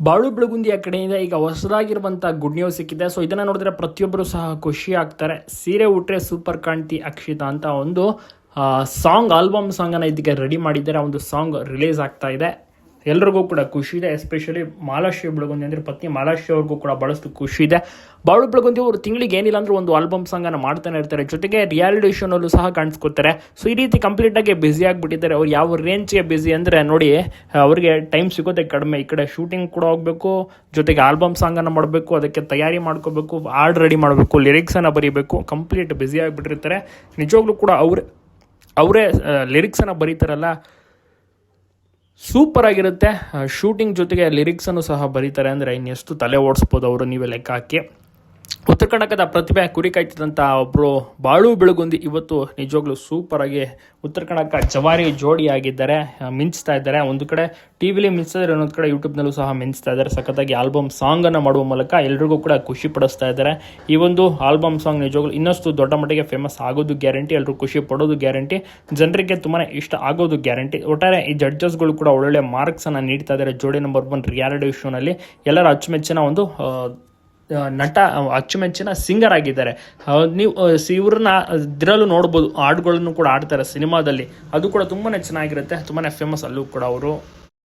ಬಾಳು ಬೆಳಗುಂದಿಯ ಕಡೆಯಿಂದ ಈಗ ಹೊಸದಾಗಿರುವಂಥ ಗುಡ್ ನ್ಯೂಸ್ ಸಿಕ್ಕಿದೆ. ಸೊ ಇದನ್ನು ನೋಡಿದ್ರೆ ಪ್ರತಿಯೊಬ್ಬರು ಸಹ ಖುಷಿ ಆಗ್ತಾರೆ. ಸೀರೆ ಉಟ್ರೆ ಸೂಪರ್ ಕಾಣ್ತಿ ಅಕ್ಷಿತಾ ಅಂತ ಒಂದು ಸಾಂಗ್, ಆಲ್ಬಮ್ ಸಾಂಗನ್ನು ಇದಕ್ಕೆ ರೆಡಿ ಮಾಡಿದ್ದಾರೆ. ಆ ಒಂದು ಸಾಂಗ್ ರಿಲೀಸ್ ಆಗ್ತಾ ಇದೆ. ಎಲ್ರಿಗೂ ಕೂಡ ಖುಷಿ ಇದೆ. ಎಸ್ಪೆಷಲಿ ಮಾಲಾಶ್ರೀ ಬೆಳಗುಂದಿ ಅಂದರೆ ಪತ್ನಿ ಮಾಲಾಶ್ರೀ ಅವ್ರಿಗೂ ಕೂಡ ಭಾಳಷ್ಟು ಖುಷಿ ಇದೆ. ಬಾಳು ಬೆಳಗುಂದಿ ಅವರು ತಿಂಗಳಿಗೆ ಏನಿಲ್ಲ ಅಂದ್ರೆ ಒಂದು ಆಲ್ಬಮ್ ಸಾಂಗನ್ನು ಮಾಡ್ತಾನೆ ಇರ್ತಾರೆ. ಜೊತೆಗೆ ರಿಯಾಲಿಟಿ ಶೋನಲ್ಲೂ ಸಹ ಕಾಣಿಸ್ಕೊತಾರೆ. ಸೊ ಈ ರೀತಿ ಕಂಪ್ಲೀಟಾಗಿ ಬ್ಯುಸಿ ಆಗಿಬಿಟ್ಟಿದ್ದಾರೆ. ಅವ್ರು ಯಾವ ರೇಂಜ್ಗೆ ಬ್ಯುಸಿ ಅಂದರೆ ನೋಡಿ, ಅವ್ರಿಗೆ ಟೈಮ್ ಸಿಗೋದೇ ಕಡಿಮೆ. ಈ ಕಡೆ ಶೂಟಿಂಗ್ ಕೂಡ ಹೋಗಬೇಕು, ಜೊತೆಗೆ ಆಲ್ಬಮ್ ಸಾಂಗನ್ನು ಮಾಡಬೇಕು, ಅದಕ್ಕೆ ತಯಾರಿ ಮಾಡ್ಕೋಬೇಕು, ಹಾಡ್ ರೆಡಿ ಮಾಡಬೇಕು, ಲಿರಿಕ್ಸನ್ನು ಬರೀಬೇಕು. ಕಂಪ್ಲೀಟ್ ಬ್ಯುಸಿ ಆಗಿಬಿಟ್ಟಿರ್ತಾರೆ. ನಿಜವಾಗ್ಲೂ ಕೂಡ ಅವರೇ ಲಿರಿಕ್ಸನ್ನು ಬರೀತಾರಲ್ಲ, ಸೂಪರ್ ಆಗಿರುತ್ತೆ. ಶೂಟಿಂಗ್ ಜೊತೆಗೆ ಲಿರಿಕ್ಸನ್ನು ಸಹ ಬರೀತಾರೆ ಅಂದರೆ ಇನ್ನೆಷ್ಟು ತಲೆ ಓಡಿಸ್ಬೋದು ಅವರು, ನೀವೇ ಲೆಕ್ಕ ಹಾಕಿ. ಉತ್ತರ ಕರ್ನಾಟಕದ ಪ್ರತಿಭೆ ಕುರಿ ಕಾಯ್ತಿದ್ದಂಥ ಒಬ್ಬರು ಬಾಳು ಬೆಳಗುಂದಿ ಇವತ್ತು ನಿಜವಾಗ್ಲೂ ಸೂಪರಾಗಿ ಉತ್ತರ ಕರ್ನಾಟಕ ಜವಾರಿ ಜೋಡಿ ಆಗಿದ್ದಾರೆ, ಮಿಂಚ್ತಾ ಇದ್ದಾರೆ. ಒಂದು ಕಡೆ ಟಿ ವಿಲಿ ಮಿಂಚ್ತಿದ್ದಾರೆ, ಇನ್ನೊಂದು ಕಡೆ ಯೂಟ್ಯೂಬ್ನಲ್ಲೂ ಸಹ ಮಿಂಚ್ತಾ ಇದ್ದಾರೆ. ಸಖತ್ತಾಗಿ ಆಲ್ಬಮ್ ಸಾಂಗನ್ನು ಮಾಡುವ ಮೂಲಕ ಎಲ್ರಿಗೂ ಕೂಡ ಖುಷಿ ಪಡಿಸ್ತಾ ಇದ್ದಾರೆ. ಈ ಒಂದು ಆಲ್ಬಮ್ ಸಾಂಗ್ ನಿಜವಾಗ್ಲೂ ಇನ್ನಷ್ಟು ದೊಡ್ಡ ಮಟ್ಟಿಗೆ ಫೇಮಸ್ ಆಗೋದು ಗ್ಯಾರಂಟಿ, ಎಲ್ಲರೂ ಖುಷಿ ಪಡೋದು ಗ್ಯಾರಂಟಿ, ಜನರಿಗೆ ತುಂಬಾ ಇಷ್ಟ ಆಗೋದು ಗ್ಯಾರಂಟಿ. ಒಟ್ಟಾರೆ ಈ ಜಡ್ಜಸ್ಗಳು ಕೂಡ ಒಳ್ಳೊಳ್ಳೆ ಮಾರ್ಕ್ಸನ್ನು ನೀಡ್ತಾ ಇದ್ದಾರೆ. ಜೋಡಿ ನಂಬರ್ 1 ರಿಯಾಲಿಟಿ ಶೋನಲ್ಲಿ ಎಲ್ಲರ ಅಚ್ಚುಮೆಚ್ಚಿನ ಒಂದು ನಟ, ಅಚ್ಚುಮೆಚ್ಚಿನ ಸಿಂಗರ್ ಆಗಿದ್ದಾರೆ. ನೀವು ಇವ್ರನ್ನ ಇದರಲ್ಲೂ ನೋಡ್ಬೋದು, ಹಾಡುಗಳನ್ನು ಕೂಡ ಆಡ್ತಾರೆ ಸಿನಿಮಾದಲ್ಲಿ. ಅದು ಕೂಡ ತುಂಬಾ ಚೆನ್ನಾಗಿರುತ್ತೆ, ತುಂಬಾ ಫೇಮಸ್ ಅಲ್ಲೂ ಕೂಡ ಅವರು.